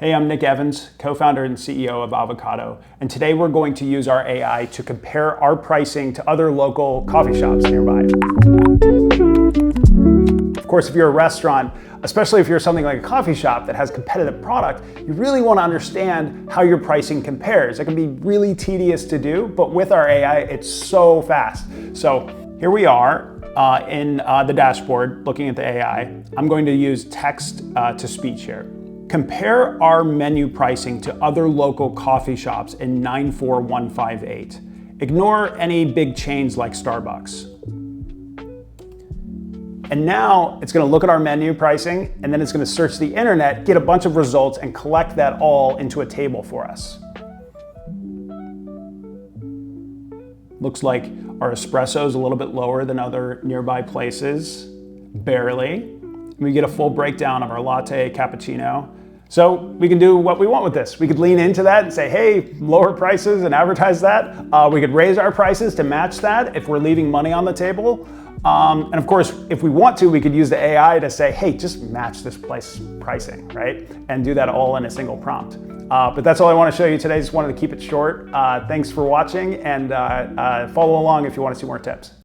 Hey, I'm Nick Evans, co-founder and CEO of Avocado, and today we're going to use our AI to compare our pricing to other local coffee shops nearby. Of course, if you're a restaurant, especially if you're something like a coffee shop that has competitive product, you really want to understand how your pricing compares. It can be really tedious to do, but with our AI, it's so fast. So here we are in the dashboard looking at the AI. I'm going to use text to speech here. Compare our menu pricing to other local coffee shops in 94158. Ignore any big chains like Starbucks. And now it's going to look at our menu pricing, and then it's going to search the internet, get a bunch of results, and collect that all into a table for us. Looks like our espresso is a little bit lower than other nearby places, barely. We get a full breakdown of our latte, cappuccino. So we can do what we want with this. We could lean into that and say, hey, lower prices and advertise that. We could raise our prices to match that if we're leaving money on the table. And of course, if we want to, we could use the AI to say, hey, just match this place pricing, right? And do that all in a single prompt. But that's all I want to show you today. Just wanted to keep it short. Thanks for watching, and follow along if you want to see more tips.